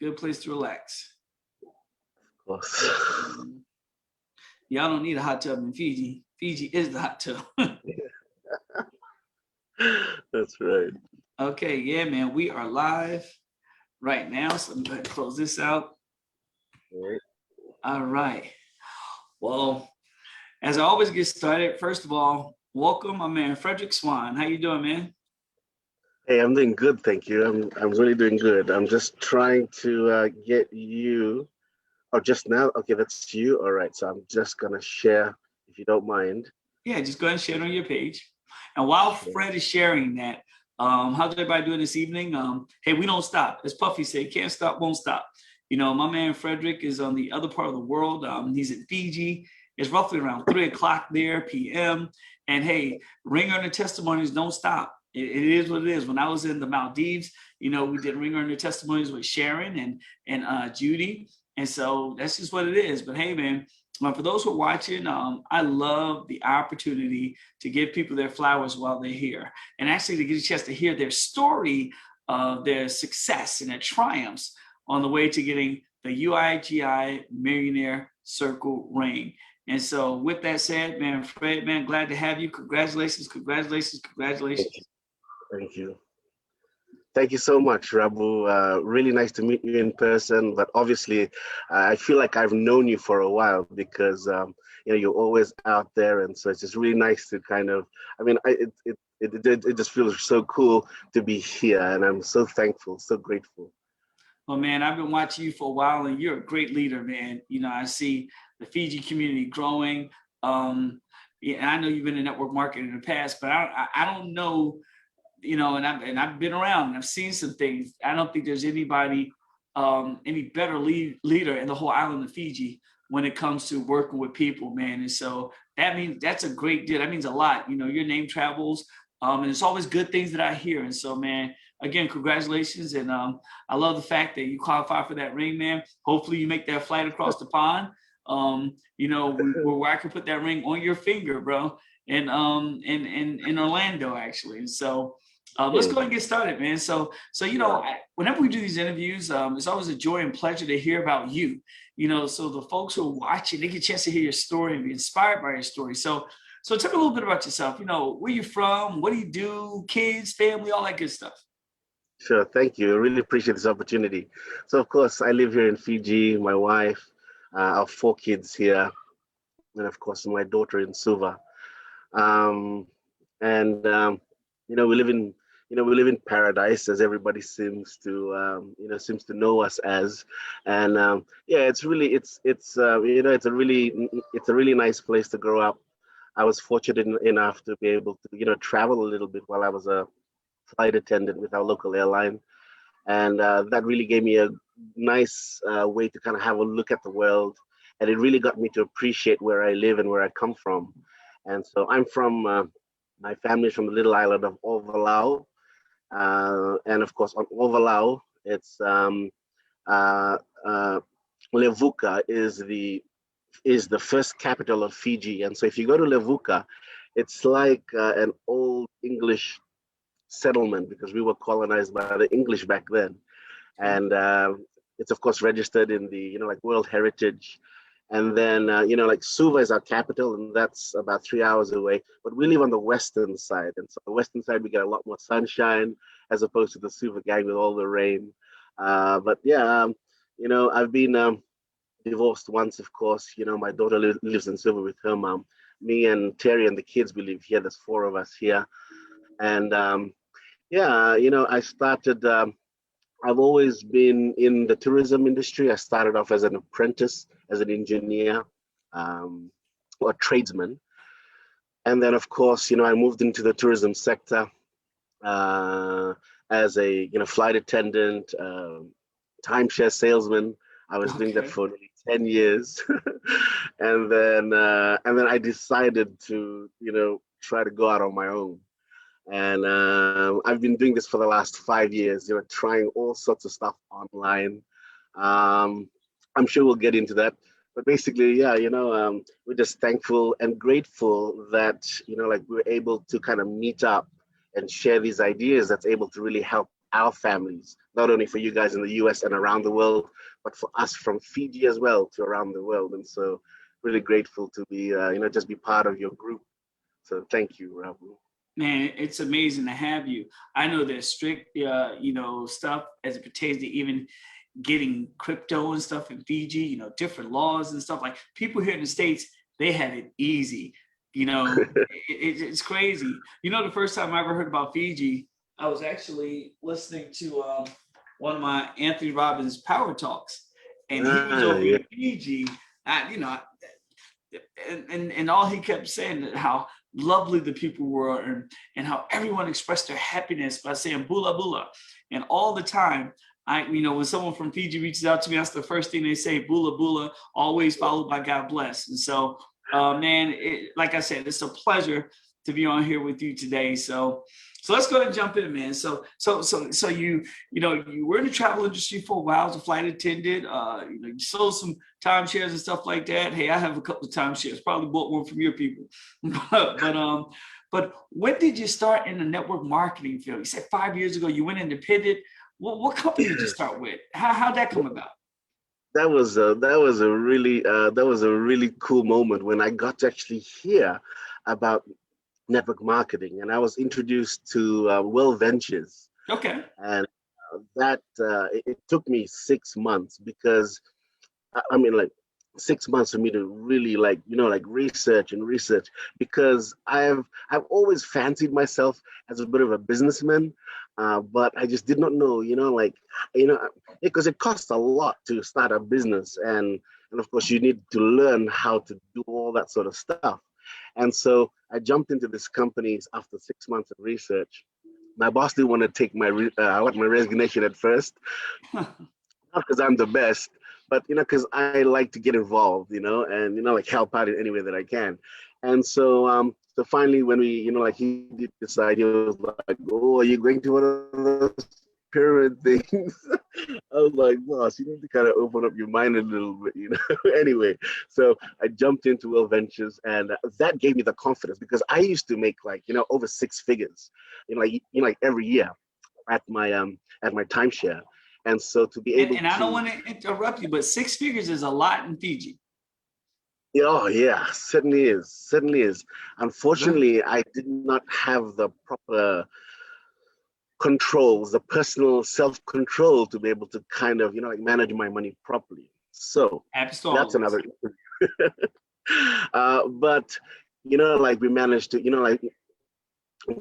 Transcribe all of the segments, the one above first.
Good place to relax. Of course. Y'all don't need a hot tub in Fiji. Fiji is the hot tub. That's right. Okay, yeah, man, we are live right now. So I'm going to close this out. All right. Well, as I always get started, first of all, welcome my man Frederick Swann. How you doing, man? Hey, I'm doing good, thank you. I'm really doing good. I'm just trying to get you. Oh, just now? Okay, that's you. All right. So I'm just gonna share, if you don't mind. Yeah, just go ahead and share it on your page. And while Sure. Fred is sharing that, how's everybody doing this evening? Hey, we don't stop. As Puffy said, can't stop, won't stop. You know, my man Frederick is on the other part of the world. He's in Fiji. It's roughly around 3 o'clock there, p.m. And hey, ring earner testimonies don't stop. It is what it is. When I was in the Maldives, you know, we did ring earner testimonies with Sharon and Judy. And so that's just what it is. But hey, man, for those who are watching, I love the opportunity to give people their flowers while they're here, and actually to get a chance to hear their story of their success and their triumphs on the way to getting the UIGI Millionaire Circle ring. And so, with that said, man, Fred, man, glad to have you. Congratulations, congratulations, congratulations. Thank you. Thank you so much, Rabu. Really nice to meet you in person. But obviously, I feel like I've known you for a while because you're always out there, and so it's just really nice to kind of. I mean, it just feels so cool to be here, and I'm so thankful, so grateful. Well, man, I've been watching you for a while, and you're a great leader, man. You know, I see the Fiji community growing. Yeah, and I know you've been in network marketing in the past, but I don't know, you know, and I've been around and I've seen some things. I don't think there's anybody any better leader in the whole island of Fiji when it comes to working with people, man. And so that means that's a great deal. That means a lot. You know, your name travels, and it's always good things that I hear. And so, man, again, congratulations. And I love the fact that you qualify for that ring, man. Hopefully, you make that flight across the pond. You know, where I can put that ring on your finger, bro, and in Orlando, actually. And so let's go ahead and get started, man. So you know, whenever we do these interviews, it's always a joy and pleasure to hear about you. You know, so the folks who are watching, they get a chance to hear your story and be inspired by your story. So tell me a little bit about yourself. You know, where you from? What do you do? Kids, family, all that good stuff. Sure, thank you. I really appreciate this opportunity. So, of course, I live here in Fiji. My wife, our 4 kids here, and of course, my daughter in Suva. Um, and we live in we live in paradise, as everybody seems to know us as. And yeah, it's a really nice place to grow up. I was fortunate enough to be able to travel a little bit while I was a flight attendant with our local airline, and that really gave me a nice way to kind of have a look at the world, and it really got me to appreciate where I live and where I come from. And so I'm from my family's from the little island of Ovalau, and of course on Ovalau, it's uh, uh, Levuka is the first capital of Fiji. And so if you go to Levuka, it's like an old English settlement because we were colonized by the English back then. And it's of course registered in the like World Heritage. And then like Suva is our capital, and that's about 3 hours away. But we live on the western side, and so the western side we get a lot more sunshine as opposed to the Suva gang with all the rain. But yeah, I've been divorced once, of course. My daughter lives in Suva with her mom. Me and Terry and the kids, we live here. There's 4 of us here, and yeah, I started. I've always been in the tourism industry. I started off as an apprentice, as an engineer, um, or tradesman. And then, of course, I moved into the tourism sector uh, as a, flight attendant, timeshare salesman. I was doing that Okay. for nearly 10 years. And then I decided to, try to go out on my own. And I've been doing this for the last 5 years, trying all sorts of stuff online. Um, I'm sure we'll get into that. But basically, yeah, we're just thankful and grateful that, like we're able to kind of meet up and share these ideas that's able to really help our families, not only for you guys in the US and around the world, but for us from Fiji as well to around the world. And so really grateful to be, just be part of your group. So thank you, Rabu. Man, it's amazing to have you. I know there's strict, stuff as it pertains to even getting crypto and stuff in Fiji, different laws and stuff. Like people here in the States, they have it easy. It's crazy. The first time I ever heard about Fiji, I was actually listening to one of my Anthony Robbins Power Talks, and he was over in Fiji. And all he kept saying that how lovely the people were and how everyone expressed their happiness by saying Bula Bula. And all the time, when someone from Fiji reaches out to me, that's the first thing they say, Bula Bula, always followed by God bless. And so, man, like I said, it's a pleasure to be on here with you today. So let's go ahead and jump in, man. So you were in the travel industry for a while as a flight attendant. You sold some timeshares and stuff like that. Hey, I have a couple of timeshares. Probably bought one from your people. But when did you start in the network marketing field? You said 5 years ago you went independent. What company did you start with? How'd that come about? That was a really cool moment when I got to actually hear about network marketing, and I was introduced to Will Ventures. Okay. And it took me 6 months because 6 months for me to really research because I've always fancied myself as a bit of a businessman, but I just did not know, because it costs a lot to start a business, and of course you need to learn how to do all that sort of stuff. And so I jumped into this company after 6 months of research. My boss didn't want to take my resignation at first, not because I'm the best, but because I like to get involved, and help out in any way that I can. And so finally, when we he did decide, he was like, "Oh, are you going to one of those pyramid things?" I was like, "Boss, you need to kind of open up your mind a little bit, Anyway, so I jumped into Will Ventures, and that gave me the confidence because I used to make over six figures, every year at my timeshare. And so to be able and I don't want to interrupt you, but six figures is a lot in Fiji. Oh yeah, certainly is. Unfortunately, I did not have the proper controls, the personal self-control to be able to kind of manage my money properly. So that's another but we managed to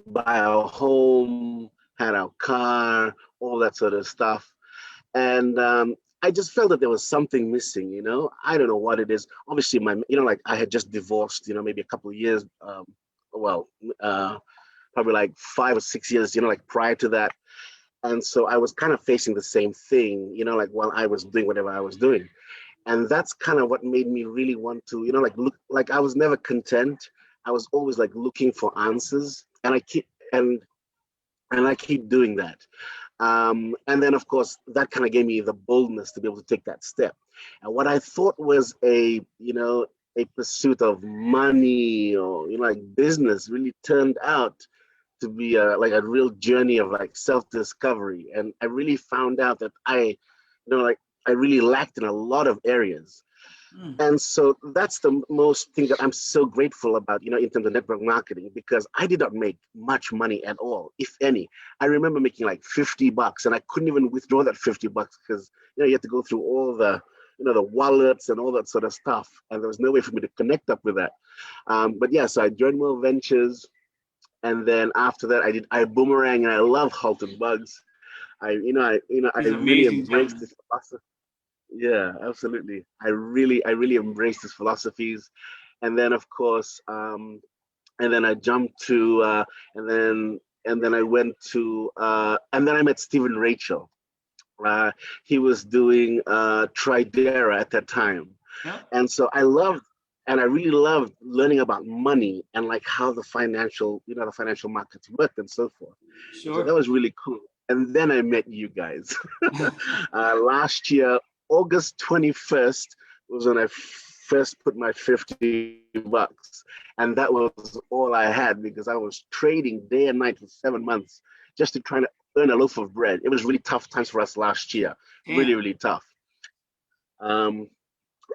buy our home, had our car, all that sort of stuff. And I just felt that there was something missing, I don't know what it is. Obviously, I had just divorced, maybe a couple of years, probably like 5 or 6 years, prior to that. And so I was kind of facing the same thing, while I was doing whatever I was doing. And that's kind of what made me really want to, look, I was never content. I was always looking for answers, and I keep doing that. And then, of course, that kind of gave me the boldness to be able to take that step. And what I thought was a pursuit of money or business really turned out to be a real journey of self-discovery. And I really found out that I really lacked in a lot of areas. And so that's the most thing that I'm so grateful about, in terms of network marketing, because I did not make much money at all, if any. I remember making $50, and I couldn't even withdraw that $50 because, you had to go through all the, the wallets and all that sort of stuff. And there was no way for me to connect up with that. But yeah, so I joined Will Ventures. And then after that, I did iBoomerang, and I love Halton Bugs. I really embraced this philosophy. Yeah, absolutely. I really embraced his philosophies. And then, of course, and then I jumped to, and then I went to, and then I met Stephen Rachel. He was doing Tridera at that time. Yeah. And so I really loved learning about money and how the financial markets worked and so forth. Sure. So that was really cool. And then I met you guys. Last year, August 21st was when I first put my $50, and that was all I had because I was trading day and night for 7 months just to try to earn a loaf of bread. It was really tough times for us last year. Damn. Really, really tough. Um,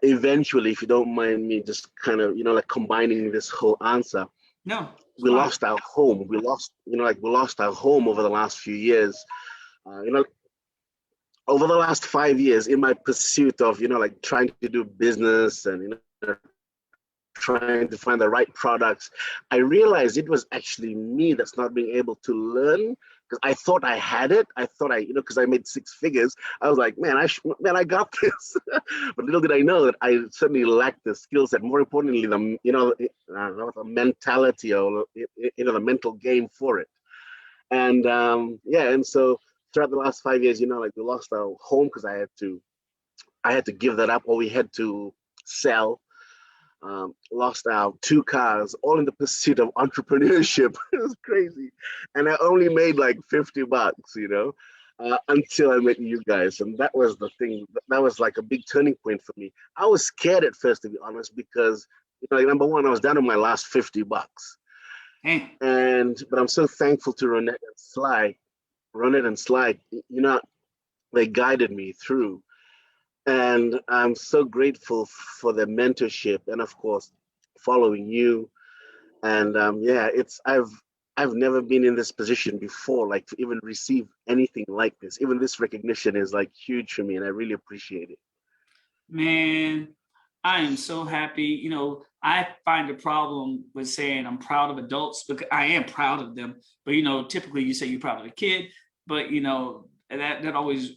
Eventually, if you don't mind me just kind of, like combining this whole answer, No, it's we fine. lost our home. We lost our home over the last few years. Uh, you know, over the last 5 years, in my pursuit of, like trying to do business and, trying to find the right products, I realized it was actually me that's not being able to learn because I thought I had it. I thought because I made 6 figures. I was like, man, I got this. But little did I know that I certainly lacked the skill set. More importantly, the mentality or the mental game for it. And and so throughout the last 5 years, like we lost our home because I had to give that up, or we had to sell. Lost our 2 cars, all in the pursuit of entrepreneurship. It was crazy. And I only made like $50, until I met you guys. And that was the thing. That was like a big turning point for me. I was scared at first, to be honest, because, number one, I was down to my last $50. Damn. But I'm so thankful to Ronette and Sly, they guided me through. And I'm so grateful for their mentorship and, of course, following you. And I've never been in this position before, like to even receive anything like this. Even this recognition is like huge for me, and I really appreciate it. Man, I am so happy. I find a problem with saying I'm proud of adults because I am proud of them. But, typically you say you're proud of a kid, but, that always,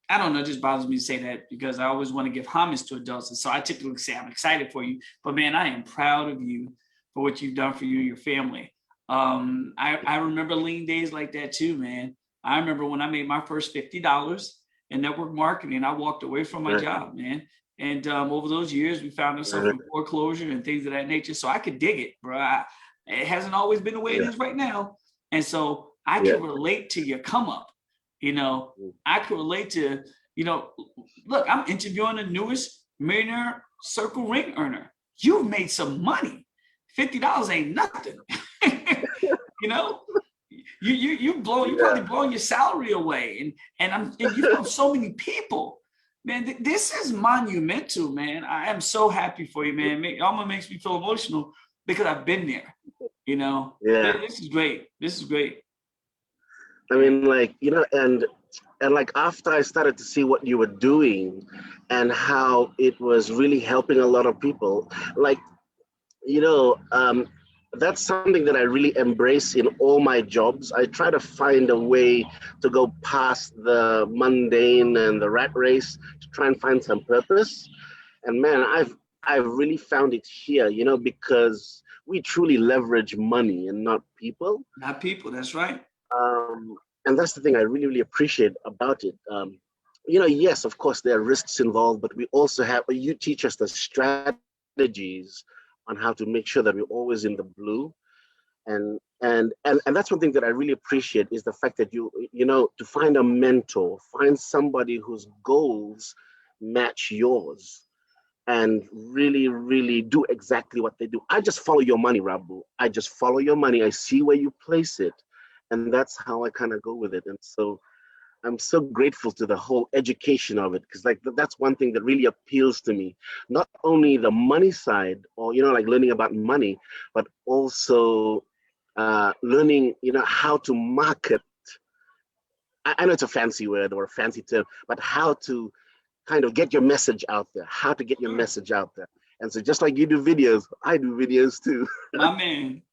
I don't know, it just bothers me to say that because I always want to give homage to adults. And so I typically say I'm excited for you, but man, I am proud of you for what you've done for you and your family. I remember lean days like that too, man. I remember when I made my first $50 in network marketing, I walked away from my job, man. And over those years, we found ourselves in foreclosure and things of that nature. So I could dig it, bro. It hasn't always been the way it is right now. And so I can relate to your come up. I could relate to, look, I'm interviewing the newest Millionaire Circle ring earner. You've made some money. $50 ain't nothing. You probably blowing your salary away, and you've helped so many people, man. This is monumental, man. I am so happy for you, man. It almost makes me feel emotional because I've been there. This is great. This is great. I mean, and like after I started to see what you were doing and how it was really helping a lot of people, that's something that I really embrace in all my jobs. I try to find a way to go past the mundane and the rat race to try and find some purpose. And man, I've really found it here, because we truly leverage money and not people. Not people, that's right. And that's the thing I really, really appreciate about it. Yes, of course, there are risks involved, but we also you teach us the strategies on how to make sure that we're always in the blue. And that's one thing that I really appreciate is the fact that to find a mentor, find somebody whose goals match yours and really, really do exactly what they do. I just follow your money, Rabu. I just follow your money. I see where you place it. And that's how I kind of go with it. And so I'm so grateful to the whole education of it, because that's one thing that really appeals to me. Not only the money side or, learning about money, but also learning, how to market. I know it's a fancy word or a fancy term, but how to kind of get your message out there, And so just like you do videos, I do videos too. My man.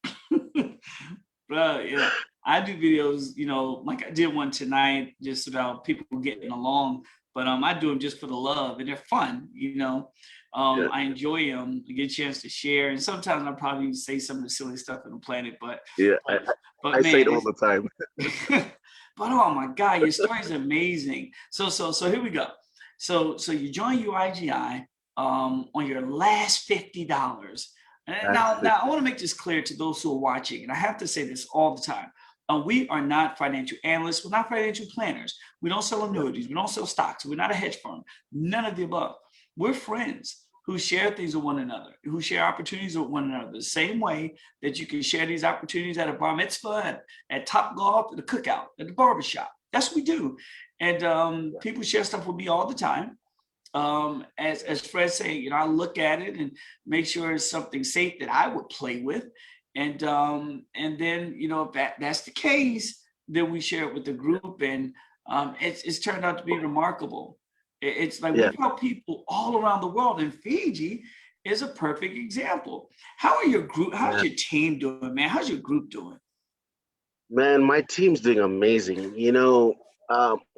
Bro, yeah. I do videos, like I did one tonight just about people getting along, but I do them just for the love and they're fun, I enjoy them. I get a chance to share, and sometimes I probably say some of the silly stuff on the planet, but I say it all the time. But oh my God, your story is amazing. So here we go. So you join UIGI on your last $50. And now I want to make this clear to those who are watching, and I have to say this all the time. We are not financial analysts. We're not financial planners. We don't sell annuities. We don't sell stocks. We're not a hedge fund. None of the above. We're friends. who share things with one another, who share opportunities with one another, the same way that you can share these opportunities at a bar mitzvah, at Top Golf, at the cookout, at the barbershop. That's what we do. And people share stuff with me all the time. As Fred said, you know, I look at it and make sure it's something safe that I would play with. And then, you know, if that's the case, then we share it with the group. And it's turned out to be remarkable. It's like we've helped people all around the world, and Fiji is a perfect example. How are your group? How's your team doing, man? How's your group doing? Man, my team's doing amazing. You know,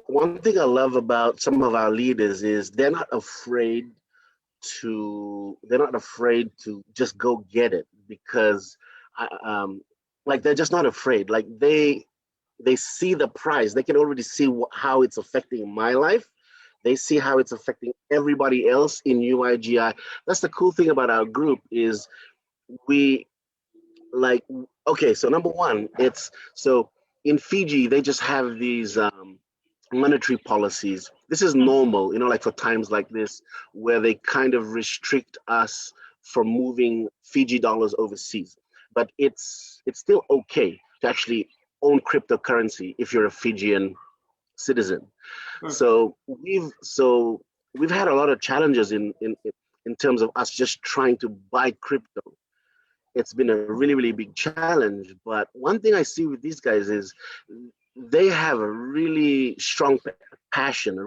one thing I love about some of our leaders is they're not afraid to just go get it, because like they're just not afraid. Like they see the prize. They can already see how it's affecting my life. They see how it's affecting everybody else in UIGI. That's the cool thing about our group is we like, okay, so number one, so in Fiji, they just have these monetary policies. This is normal, you know, like for times like this, where they kind of restrict us from moving Fiji dollars overseas. But it's still okay to actually own cryptocurrency if you're a Fijian citizen. So we've had a lot of challenges in terms of us just trying to buy crypto. It's been a really, really big challenge. But one thing I see with these guys is they have a really strong passion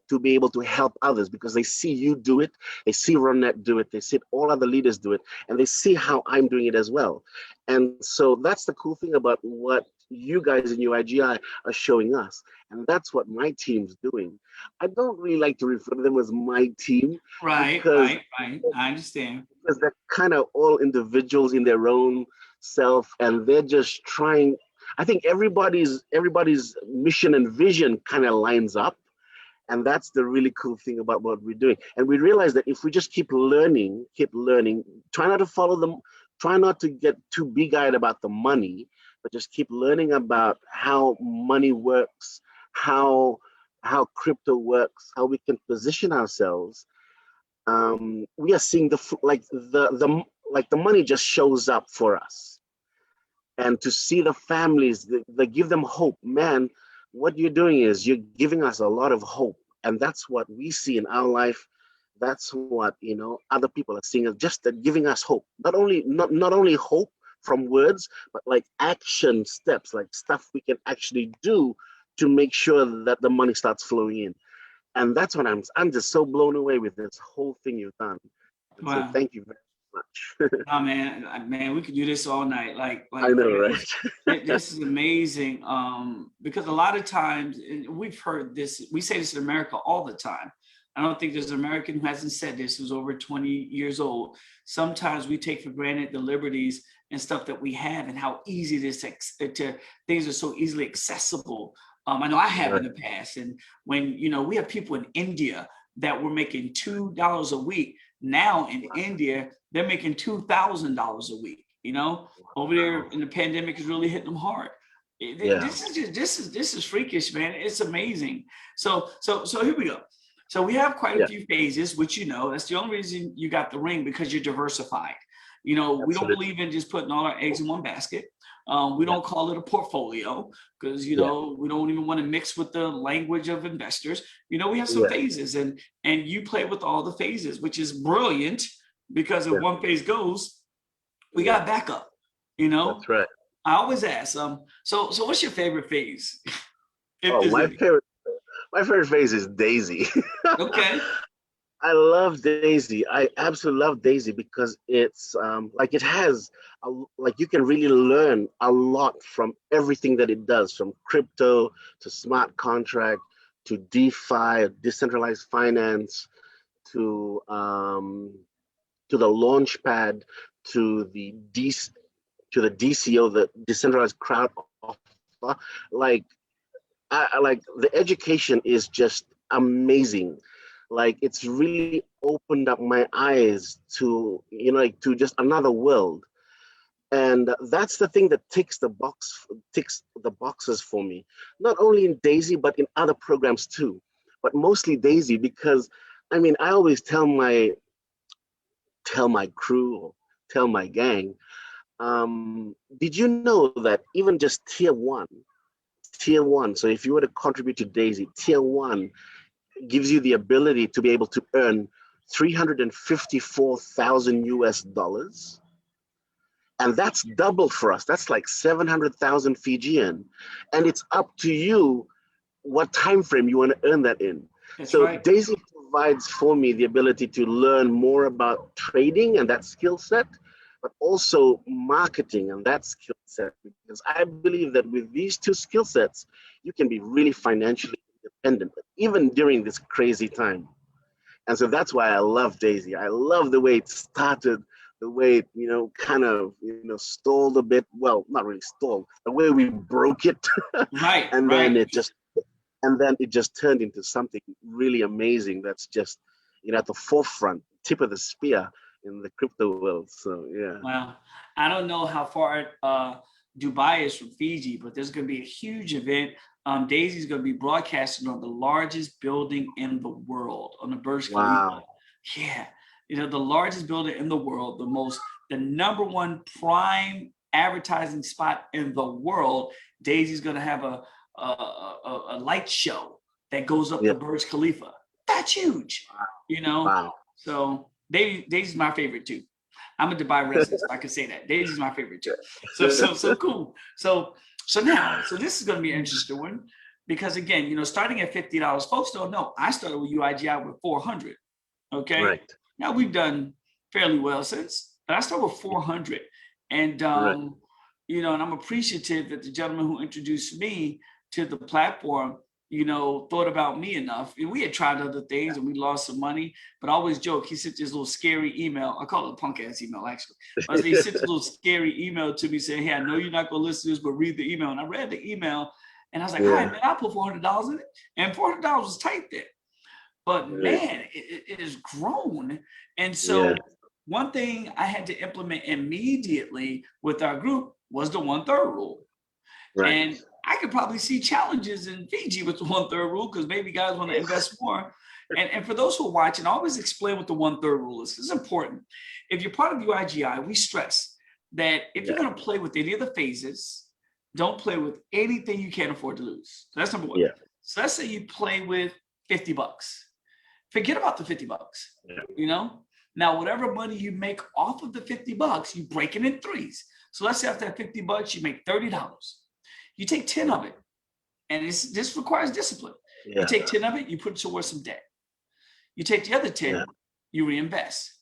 to be able to help others, because they see you do it, they see Ronette do it, they see all other leaders do it, and they see how I'm doing it as well. And so that's the cool thing about what you guys in UIGI are showing us. And that's what my team's doing. I don't really like to refer to them as my team. Right. I understand. Because they're kind of all individuals in their own self, and they're just trying. I think everybody's mission and vision kind of lines up. And that's the really cool thing about what we're doing. And we realize that if we just keep learning, try not to follow them, try not to get too big-eyed about the money, but just keep learning about how money works, how crypto works, how we can position ourselves. We are seeing the money just shows up for us. And to see the families, they give them hope. Man, what you're doing is you're giving us a lot of hope. And that's what we see in our life. That's what, you know, other people are seeing, just giving us hope. Not only hope from words, but like action steps, like stuff we can actually do to make sure that the money starts flowing in. And that's what I'm just so blown away with this whole thing you've done. And Wow. So thank you very much. Oh man, we could do this all night. Like I know, right? This is amazing. Because a lot of times, and we've heard this, we say this in America all the time. I don't think there's an American who hasn't said this, who's over 20 years old. Sometimes we take for granted the liberties and stuff that we have, and how easy it is things are so easily accessible. I know I have in the past. And when, you know, we have people in India that were making $2 a week. Now in India, they're making $2,000 a week. You know, over there in the pandemic is really hitting them hard. This is freakish, man. It's amazing. So here we go. So we have quite a few phases, which, you know, that's the only reason you got the ring, because you're diversified. You know, we don't believe in just putting all our eggs in one basket. We don't call it a portfolio, because, you know, we don't even want to mix with the language of investors. You know, we have some phases, and you play with all the phases, which is brilliant, because if one phase goes, we got backup, you know? That's right. I always ask, so what's your favorite phase? My favorite phase is Daisy. Okay. I love Daisy. I absolutely love Daisy because it's like it has like you can really learn a lot from everything that it does, from crypto to smart contract to DeFi, decentralized finance, to the launch pad, to the DCO, the decentralized crowd offer. Like the education is just amazing. Like it's really opened up my eyes to, you know, like to just another world. And that's the thing that ticks the boxes for me, not only in Daisy, but in other programs too, but mostly Daisy, because I mean, I always tell my crew or tell my gang, did you know that even just tier one, so if you were to contribute to Daisy, tier one gives you the ability to be able to earn 354,000 US dollars. And that's double for us. That's like 700,000 Fijian. And it's up to you what time frame you want to earn that in. That's So right. Daisy provides for me the ability to learn more about trading and that skill set, but also marketing and that skill set. Because I believe that with these two skill sets, you can be really financially independent, even during this crazy time. And so that's why I love Daisy. I love the way it started, the way it, kind of, stalled a bit. Well, not really stalled, the way we broke it. Right, and then right. it just and then it just turned into something really amazing that's just, at the forefront, tip of the spear in the crypto world. So yeah. Wow. I don't know how far Dubai is from Fiji, but there's going to be a huge event. Daisy's going to be broadcasting on the largest building in the world, on the Burj Khalifa. Wow. Yeah. The largest building in the world, the number one prime advertising spot in the world. Daisy's going to have a light show that goes up Yeah. the Burj Khalifa. That's huge, Wow. So Daisy's my favorite too. I'm a Dubai resident, so I can say that. Daisy's my favorite too. So cool. So this is going to be an interesting one because again, starting at $50, folks don't know. I started with UIGI with 400. Okay. Right. Now we've done fairly well since, but I started with 400, and Right. and I'm appreciative that the gentleman who introduced me to the platform, thought about me enough. And we had tried other things and we lost some money, but I always joke. He sent this little scary email. I call it a punk ass email, actually. He sent this little scary email to me saying, "Hey, I know you're not going to listen to this, but read the email." And I read the email and I was like, "All right, man, I'll put $400 in it." And $400 was tight there. But man, it has grown. And so one thing I had to implement immediately with our group was the 1/3 rule. Right. And I could probably see challenges in Fiji with the 1/3 rule because maybe guys want to invest more. And for those who are watching, I always explain what the 1/3 rule is. It's important. If you're part of UIGI, we stress that if you're going to play with any of the phases, don't play with anything you can't afford to lose. So that's number one. Yeah. So let's say you play with $50. Forget about the $50. Now whatever money you make off of the $50, you break it in threes. So let's say after that $50, you make $30. You take 10 of it, and this requires discipline. You take 10 of it, you put it towards some debt. You take the other 10, you reinvest.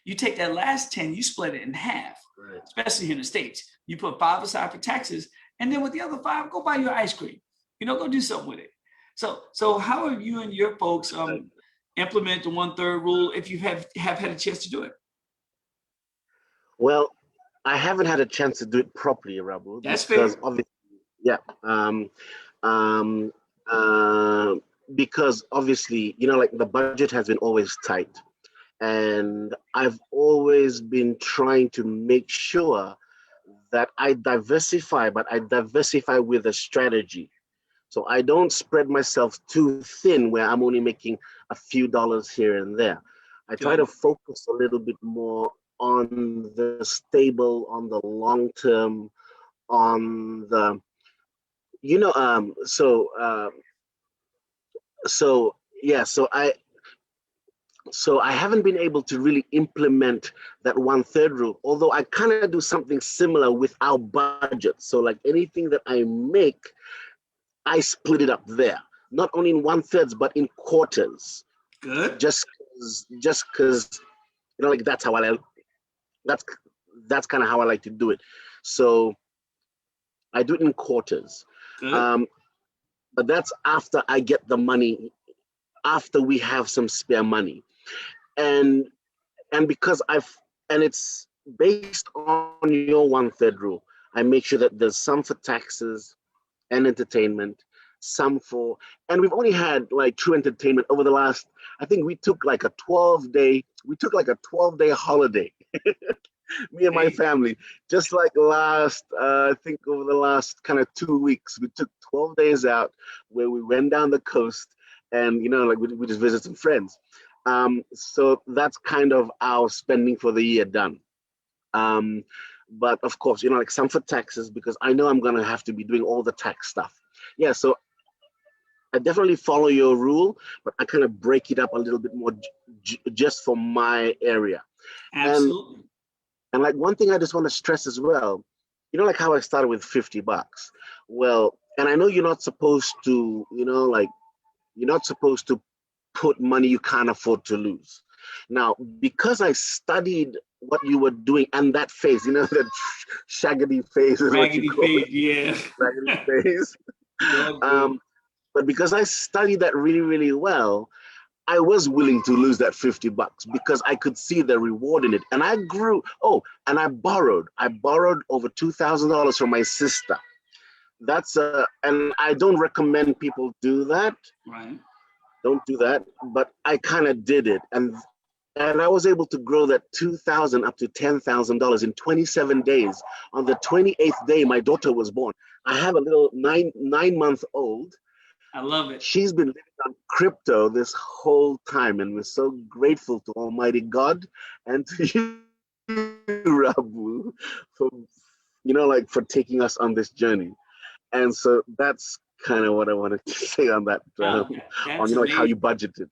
You take that last 10, you split it in half, especially here in the States. You put 5 aside for taxes, and then with the other 5, go buy your ice cream. Go do something with it. So how have you and your folks implement the 1/3 rule if you have had a chance to do it? Well, I haven't had a chance to do it properly, Rabu, That's because fair. obviously, um, because obviously, like the budget has been always tight, and I've always been trying to make sure that I diversify, but I diversify with a strategy. So I don't spread myself too thin where I'm only making a few dollars here and there. I try to Good. focus a little bit more on the stable, on the long term, on the, so yeah, so I haven't been able to really implement that 1/3 rule, although I kind of do something similar with our budget. So like anything that I make, I split it up there, not only in 1/3, but in quarters. Good. Just because like that's kind of how I like to do it. So I do it in quarters. Good. But that's after I get the money, after we have some spare money, and because it's based on your 1/3 rule. I make sure that there's some for taxes and entertainment, some for, and we've only had like true entertainment over the last, I think we took like a 12-day holiday, me and my Hey, family, just like I think over the last kind of 2 weeks, we took 12 days out where we went down the coast and, like we just visit some friends. So that's kind of our spending for the year done. But of course, like some for taxes, because I know I'm going to have to be doing all the tax stuff. Yeah, so I definitely follow your rule, but I kind of break it up a little bit more just for my area. Absolutely. And like one thing I just want to stress as well, like how I started with $50. Well, and I know you're not supposed to, like you're not supposed to put money you can't afford to lose. Now, because I studied what you were doing and that phase, that shaggedy phase is what you Raggedy call it. feet, yeah. Raggedy phase. All good. But because I studied that really, really well, I was willing to lose that $50 because I could see the reward in it. And I grew. Oh, and I borrowed. I borrowed over $2,000 from my sister. And I don't recommend people do that. Right. Don't do that. But I kind of did it. And I was able to grow that $2,000 up to $10,000 in 27 days. On the 28th day, my daughter was born. I have a little nine-month-old. I love it. She's been living on crypto this whole time, and we're so grateful to Almighty God and to you, Rabu, for for taking us on this journey. And so that's kind of what I wanted to say on that, Oh, on that's like how you amazing. budgeted.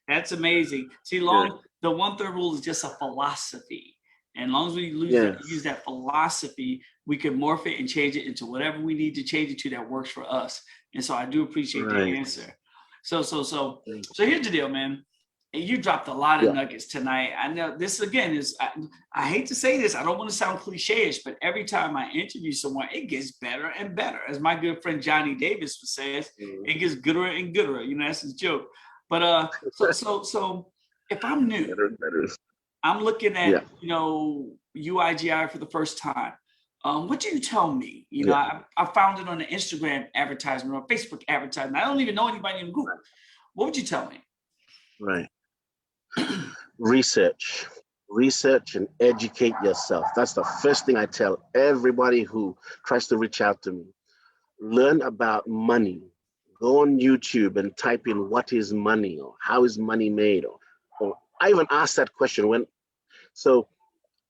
That's amazing. See, Yeah. the 1/3 rule is just a philosophy. And as long as we Yes. use that philosophy, we can morph it and change it into whatever we need to change it to that works for us. And so I do appreciate the Right. answer. So here's the deal, man. And you dropped a lot of Yeah. nuggets tonight. I know this again is I hate to say this, I don't want to sound cliche-ish, but every time I interview someone, it gets better and better. As my good friend Johnny Davis says, it gets gooder and gooder. That's his joke. But so if I'm new, Better. I'm looking Yeah. at UIGI for the first time. What do you tell me? Yeah. I found it on an Instagram advertisement or Facebook advertisement. I don't even know anybody in Google. What would you tell me? Right. Research and educate yourself. That's the first thing I tell everybody who tries to reach out to me. Learn about money. Go on YouTube and type in what is money or how is money made, or I even asked that question so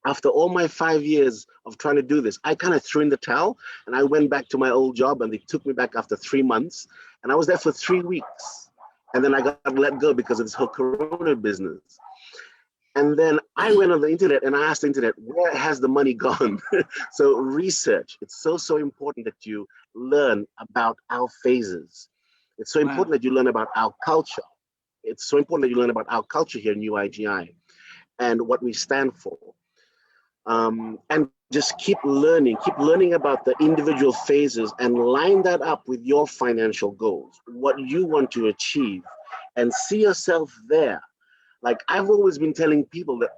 after all my 5 years of trying to do this, I kind of threw in the towel and I went back to my old job, and they took me back after 3 months, and I was there for 3 weeks, and then I got let go because of this whole Corona business. And then I went on the internet and I asked the internet, where has the money gone? So research. It's so important that you learn about our phases. It's so important that you learn about our culture. It's so important that you learn about our culture here in UIGI and what we stand for. And just keep learning about the individual phases and line that up with your financial goals, what you want to achieve, and see yourself there. Like I've always been telling people that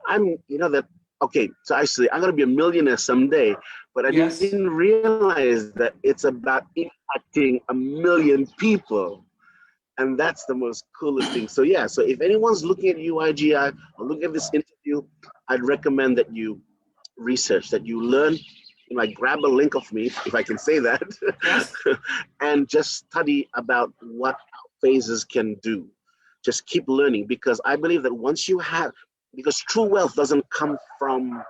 so actually I'm going to be a millionaire someday, but I didn't realize that it's about impacting 1 million people. And that's the most coolest thing. So yeah, so if anyone's looking at UIGI or looking at this interview, I'd recommend that you research, that you learn, like grab a link of me, if I can say that, and just study about what phases can do. Just keep learning, because I believe that because true wealth doesn't come from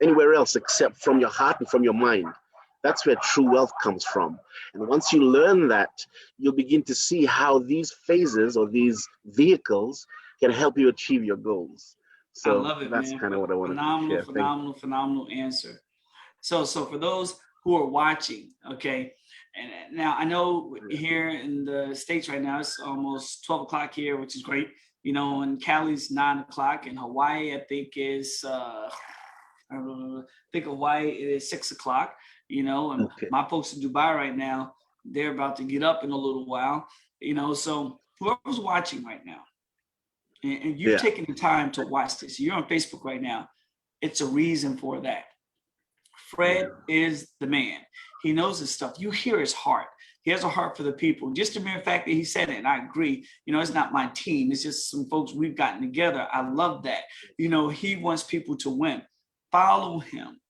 anywhere else except from your heart and from your mind. That's where true wealth comes from. And once you learn that, you'll begin to see how these phases or these vehicles can help you achieve your goals. So I love it, that's man. kind of what I wanted to share. Phenomenal answer. So for those who are watching, okay, and now I know here in the States right now, it's almost 12 o'clock here, which is great. And Cali's 9 o'clock. In Hawaii, I think is, Hawaii it is 6 o'clock, and my folks in Dubai right now, they're about to get up in a little while, so whoever's watching right now, and you've taken the time to watch this, you're on Facebook right now, it's a reason for that. Fred is the man. He knows his stuff. You hear his heart. He has a heart for the people. Just the mere fact that he said it, and I agree, it's not my team. It's just some folks we've gotten together. I love that. He wants people to win. Follow him,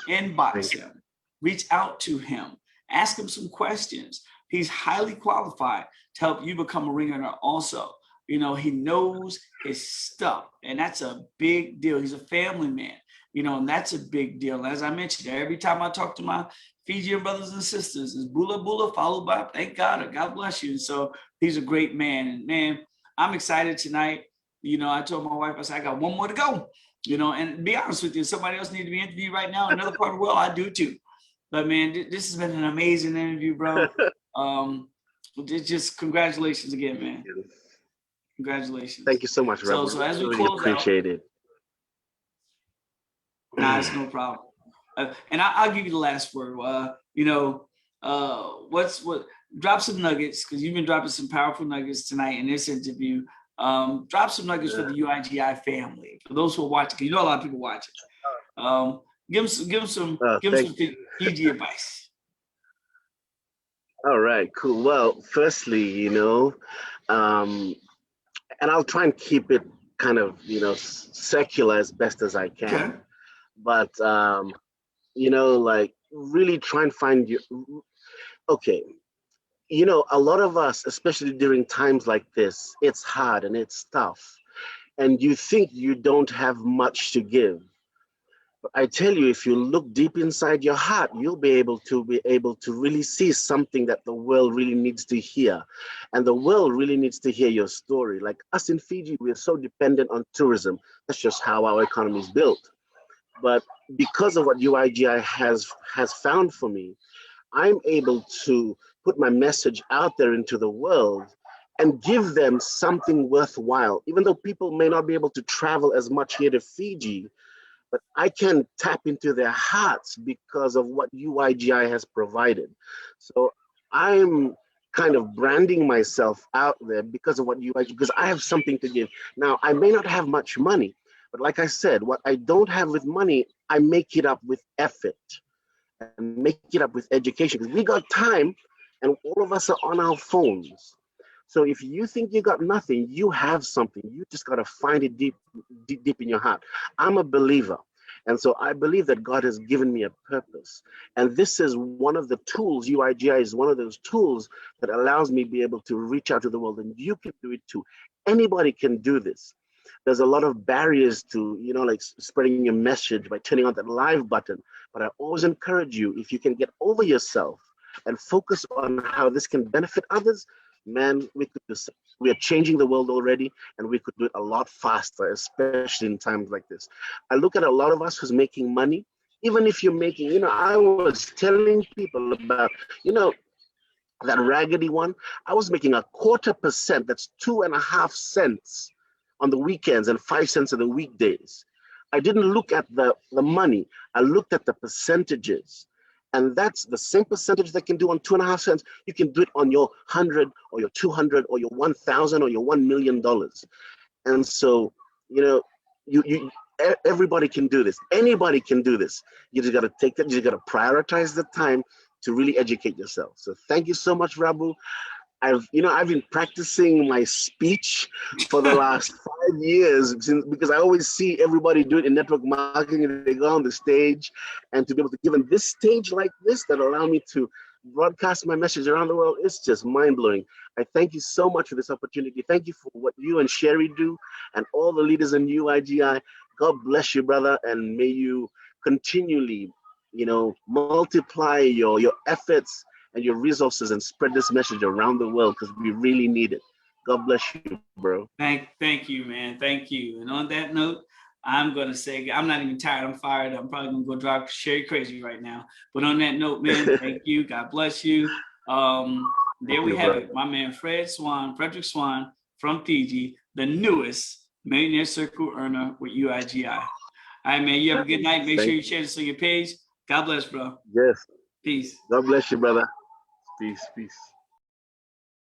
inbox him, reach out to him, ask him some questions. He's highly qualified to help you become a ringleader also. You know, he knows his stuff, and that's a big deal. He's a family man, you know, and that's a big deal. As I mentioned, every time I talk to my Fijian brothers and sisters, it's Bula Bula followed by thank God or God bless you. And so he's a great man. And man, I'm excited tonight. You know, I told my wife, I said, I got one more to go. You know, and to be honest with you, somebody else needs to be interviewed right now in another part of the world, I do too. But man, this has been an amazing interview, bro. Just congratulations again, man. Congratulations. Thank you so much, Rabu. So as we really close appreciate it. nah, it's no problem. And I'll give you the last word. You know, drop some nuggets, because you've been dropping some powerful nuggets tonight in this interview. Drop some nuggets for the UIGI family, for those who are watching, because you know a lot of people watching. Give them some Fiji advice. All right, cool. Well, firstly, you know, and I'll try and keep it kind of, you know, secular as best as I can. Okay. But, you know, like really try and find your, okay. You know, a lot of us, especially during times like this, it's hard and it's tough. And you think you don't have much to give. But I tell you, if you look deep inside your heart, you'll be able to really see something that the world really needs to hear. And the world really needs to hear your story. Like us in Fiji, we're so dependent on tourism. That's just how our economy is built. But because of what UIGI has found for me, I'm able to put my message out there into the world and give them something worthwhile. Even though people may not be able to travel as much here to Fiji, but I can tap into their hearts because of what UIGI has provided. So I'm kind of branding myself out there because of what UIGI, because I have something to give. Now, I may not have much money, but like I said, what I don't have with money, I make it up with effort and make it up with education. Because we got time and all of us are on our phones. So if you think you got nothing, you have something. You just got to find it deep in your heart. I'm a believer. And so I believe that God has given me a purpose. And this is one of the tools, UIGI is one of those tools that allows me to be able to reach out to the world. And you can do it too. Anybody can do this. There's a lot of barriers to, you know, like spreading your message by turning on that live button. But I always encourage you, if you can get over yourself and focus on how this can benefit others, man, we are changing the world already, and we could do it a lot faster, especially in times like this. I look at a lot of us who's making money, even if you're making, you know, I was telling people about, you know, that raggedy one, I was making 0.25%, that's 2.5 cents on the weekends and 5 cents on the weekdays. I didn't look at the money, I looked at the percentages. And that's the same percentage they can do on 2.5 cents. You can do it on your 100 or your 200 or your 1,000 or your $1 million. And so, you know, everybody can do this. Anybody can do this. You just got to take that. You just got to prioritize the time to really educate yourself. So thank you so much, Rabu. I've been practicing my speech for the last 5 years because I always see everybody do it in network marketing, and they go on the stage, and to be able to give them this stage like this that allow me to broadcast my message around the world, it's just mind-blowing. I thank you so much for this opportunity. Thank you for what you and Sherry do and all the leaders in UIGI. God bless you, brother, and may you continually, you know, multiply your efforts and your resources and spread this message around the world, because we really need it. God bless you, bro. Thank you, man. Thank you. And on that note, I'm going to say, I'm not even tired. I'm fired. I'm probably going to go drive Sherry crazy right now. But on that note, man, thank you. God bless you. There we have it. My man, Frederick Swann from Fiji, the newest Millionaire Circle earner with UIGI. All right, man, you have a good night. Make sure you share this on your page. God bless, bro. Yes. Peace. God bless you, brother. Peace.